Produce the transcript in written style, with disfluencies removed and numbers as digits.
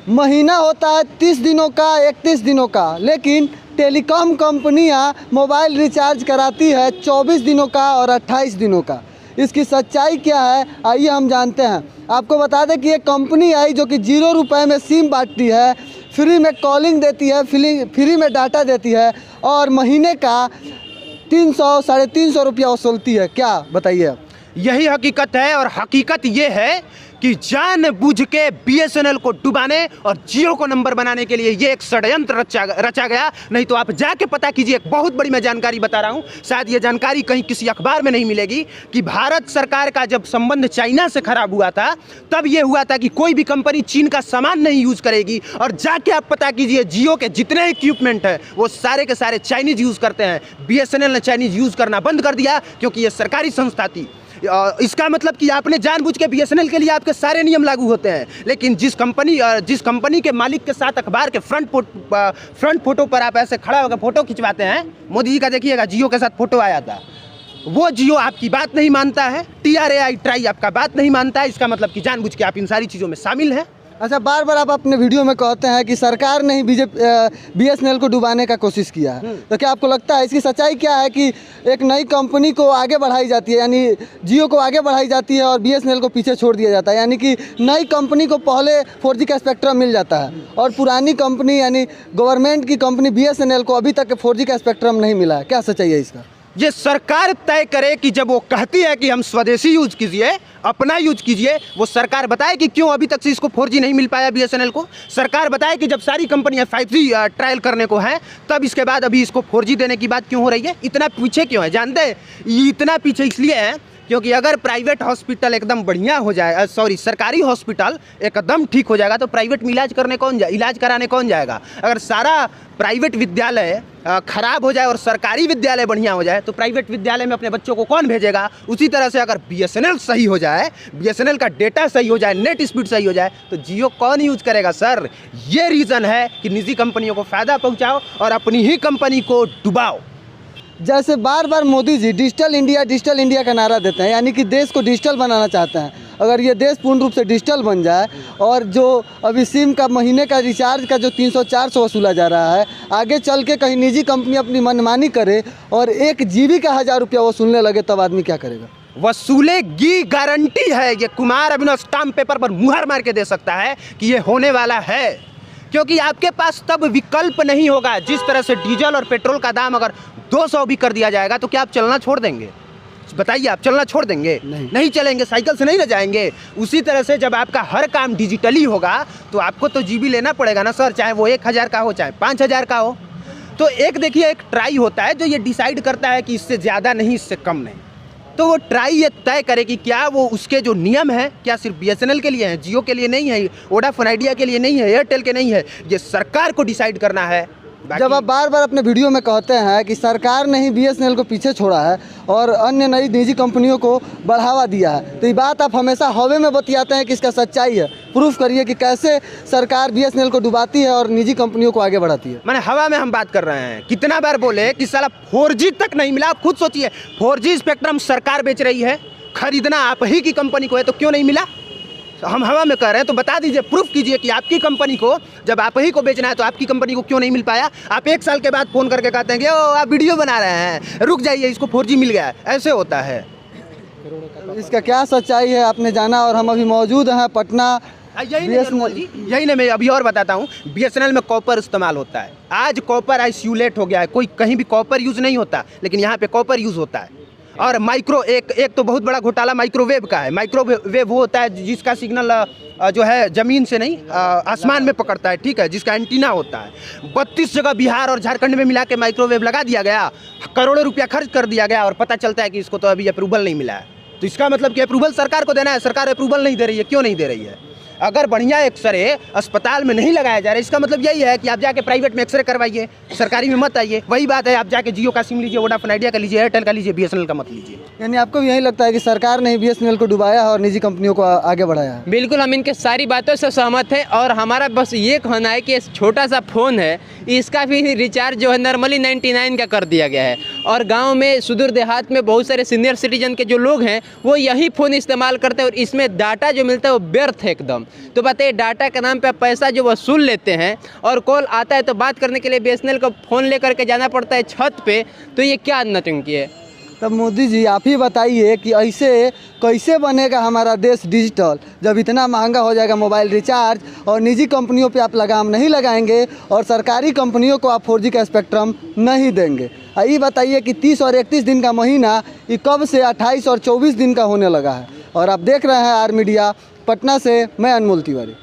महीना होता है 30 दिनों का, 31 दिनों का, लेकिन टेलीकॉम कंपनियां मोबाइल रिचार्ज कराती है 24 दिनों का और 28 दिनों का। इसकी सच्चाई क्या है, आइए हम जानते हैं। आपको बता दें कि ये कंपनी आई जो कि 0 रुपये में सिम बांटती है, फ्री में कॉलिंग देती है, फ्री में डाटा देती है और महीने का 300 साढ़े 300 रुपया वसूलती है। क्या बताइए? यही हकीकत है और हकीकत ये है कि जानबूझ के बीएसएनएल को डुबाने और जियो को नंबर बनाने के लिए ये एक षड्यंत्र रचा गया। नहीं तो आप जाके पता कीजिए, एक बहुत बड़ी मैं जानकारी बता रहा हूँ, शायद ये जानकारी कहीं किसी अखबार में नहीं मिलेगी, कि भारत सरकार का जब संबंध चाइना से खराब हुआ था तब ये हुआ था कि कोई भी कंपनी चीन का सामान नहीं यूज़ करेगी। और जाके आप पता कीजिए, जियो के जितने इक्विपमेंट है वो सारे के सारे चाइनीज़ यूज़ करते हैं। बीएसएनएल ने चाइनीज़ यूज़ करना बंद कर दिया क्योंकि ये सरकारी संस्था थी। इसका मतलब कि आपने जानबूझ के बीएसएनएल के लिए आपके सारे नियम लागू होते हैं, लेकिन जिस कंपनी के मालिक के साथ अखबार के फ्रंट फोटो पर आप ऐसे खड़ा होकर फोटो खिंचवाते हैं, मोदी जी का देखिएगा जियो के साथ फोटो आया था, वो जियो आपकी बात नहीं मानता है, TRAI आपका बात नहीं मानता है। इसका मतलब कि जानबूझ के आप इन सारी चीज़ों में शामिल हैं। अच्छा, बार बार आप अपने वीडियो में कहते हैं कि सरकार ने ही BSNL को डुबाने का कोशिश किया है, तो क्या आपको लगता है इसकी सच्चाई क्या है कि एक नई कंपनी को आगे बढ़ाई जाती है, यानी जियो को आगे बढ़ाई जाती है और BSNL को पीछे छोड़ दिया जाता है, यानी कि नई कंपनी को पहले 4G का स्पेक्ट्रम मिल जाता है और पुरानी कंपनी यानी गवर्नमेंट की कंपनी BSNL को अभी तक 4G का स्पेक्ट्रम नहीं मिला है? क्या सच्चाई है इसका? ये सरकार तय करे कि जब वो कहती है कि हम स्वदेशी यूज कीजिए, अपना यूज कीजिए, वो सरकार बताए कि क्यों अभी तक से इसको 4G नहीं मिल पाया BSNL को। सरकार बताए कि जब सारी कंपनियां 5G ट्रायल करने को हैं तब इसके बाद अभी इसको 4G देने की बात क्यों हो रही है? इतना पीछे क्यों है? जानते हैं ये इतना पीछे इसलिए है क्योंकि अगर प्राइवेट हॉस्पिटल एकदम बढ़िया हो जाए, सरकारी हॉस्पिटल एकदम ठीक हो जाएगा तो प्राइवेट में इलाज कराने कौन जाएगा? अगर सारा प्राइवेट विद्यालय खराब हो जाए और सरकारी विद्यालय बढ़िया हो जाए तो प्राइवेट विद्यालय में अपने बच्चों को कौन भेजेगा? उसी तरह से अगर BSNL सही हो जाए, BSNL का डेटा सही हो जाए, नेट स्पीड सही हो जाए तो जियो कौन यूज करेगा? सर, ये रीज़न है कि निजी कंपनियों को फ़ायदा पहुँचाओ और अपनी ही कंपनी को डुबाओ। जैसे बार बार मोदी जी डिजिटल इंडिया का नारा देते हैं, यानी कि देश को डिजिटल बनाना चाहते हैं। अगर ये देश पूर्ण रूप से डिजिटल बन जाए और जो अभी सिम का महीने का रिचार्ज का जो 300-400 वसूला जा रहा है, आगे चल के कहीं निजी कंपनी अपनी मनमानी करे और 1 GB का 1000 रुपया वसूलने लगे, तब आदमी क्या करेगा? वसूलेगी, गारंटी है। ये कुमार अभिनव स्टाम्प पेपर पर मुहर मार के दे सकता है कि ये होने वाला है, क्योंकि आपके पास तब विकल्प नहीं होगा। जिस तरह से डीजल और पेट्रोल का दाम अगर 200 भी कर दिया जाएगा तो क्या आप चलना छोड़ देंगे? बताइए, आप चलना छोड़ देंगे? नहीं चलेंगे, साइकिल से नहीं ले जाएंगे। उसी तरह से जब आपका हर काम डिजिटली होगा तो आपको तो GB लेना पड़ेगा ना सर, चाहे वो 1000 का हो चाहे 5000 का हो। तो एक देखिए, एक ट्राई होता है जो ये डिसाइड करता है कि इससे ज़्यादा नहीं, इससे कम नहीं। तो वो ट्राई ये तय करे कि क्या वो उसके जो नियम है क्या सिर्फ BSNL के लिए हैं, जियो के लिए नहीं है, वोडाफोन आइडिया के लिए नहीं है, एयरटेल के नहीं है। ये सरकार को डिसाइड करना है। जब आप बार बार अपने वीडियो में कहते हैं कि सरकार ने ही BSNL को पीछे छोड़ा है और अन्य नई निजी कंपनियों को बढ़ावा दिया है, तो ये बात आप हमेशा हवा में बतियाते हैं कि इसका सच्चाई है। प्रूफ करिए कि कैसे सरकार BSNL को डुबाती है और निजी कंपनियों को आगे बढ़ाती है। मैंने हवा में हम बात कर रहे हैं। कितना बार बोले कि साला 4G तक नहीं मिला। आप खुद सोचिए, 4G स्पेक्ट्रम सरकार बेच रही है, खरीदना आप ही की कंपनी को है, तो क्यों नहीं मिला? हम हवा में कह रहे हैं तो बता दीजिए, प्रूफ कीजिए कि आपकी कंपनी को जब आप ही को बेचना है तो आपकी कंपनी को क्यों नहीं मिल पाया? आप 1 साल के बाद फ़ोन करके कहते हैं कि ओ आप वीडियो बना रहे हैं, रुक जाइए, इसको 4G मिल गया है। ऐसे होता है। इसका क्या सच्चाई है आपने जाना, और हम अभी मौजूद हैं पटना। यही नहीं, मैं अभी और बताता हूँ। BSNL में कॉपर इस्तेमाल होता है। आज कॉपर आइसोलेट हो गया है, कोई कहीं भी कॉपर यूज़ नहीं होता, लेकिन यहाँ पे कॉपर यूज़ होता है। और एक तो बहुत बड़ा घोटाला माइक्रोवेव का है। माइक्रोवेव वो होता है जिसका सिग्नल जो है ज़मीन से नहीं आसमान में पकड़ता है, ठीक है, जिसका एंटीना होता है। 32 जगह बिहार और झारखंड में मिला के माइक्रोवेव लगा दिया गया, करोड़ों रुपया खर्च कर दिया गया और पता चलता है कि इसको तो अभी अप्रूवल नहीं मिला है। तो इसका मतलब कि अप्रूवल सरकार को देना है, सरकार अप्रूवल नहीं दे रही है। क्यों नहीं दे रही है? अगर बढ़िया एक्सरे अस्पताल में नहीं लगाया जा रहा है, इसका मतलब यही है कि आप जाके प्राइवेट में एक्सरे करवाइए, सरकारी में मत आइए। वही बात है, आप जाके जियो का सिम लीजिए, वोडाफोन आइडिया का लीजिए, एयरटेल का लीजिए, BSNL का मत लीजिए। यानी आपको भी यही लगता है कि सरकार ने BSNL को डुबाया और निजी कंपनियों को आगे बढ़ाया है? बिल्कुल, हम इनके सारी बातों से सहमत हैं और हमारा बस ये कहना है कि छोटा सा फ़ोन है, इसका भी रिचार्ज जो है नॉर्मली 99 का कर दिया गया है और गांव में सुदूर देहात में बहुत सारे सीनियर सिटीजन के जो लोग हैं वो यही फ़ोन इस्तेमाल करते हैं और इसमें डाटा जो मिलता है वो व्यर्थ है एकदम। तो बताइए, डाटा के नाम पे पैसा जो वसूल लेते हैं और कॉल आता है तो बात करने के लिए BSNL का फ़ोन लेकर के जाना पड़ता है छत पे, तो ये क्या नौटंकी है? तब मोदी जी आप ही बताइए कि ऐसे कैसे बनेगा हमारा देश डिजिटल, जब इतना महंगा हो जाएगा मोबाइल रिचार्ज और निजी कंपनियों पे आप लगाम नहीं लगाएंगे और सरकारी कंपनियों को आप 4G का स्पेक्ट्रम नहीं देंगे। ये बताइए कि 30 और 31 दिन का महीना ये कब से 28 और 24 दिन का होने लगा है। और आप देख रहे हैं आर मीडिया, पटना से मैं अनमोल तिवारी।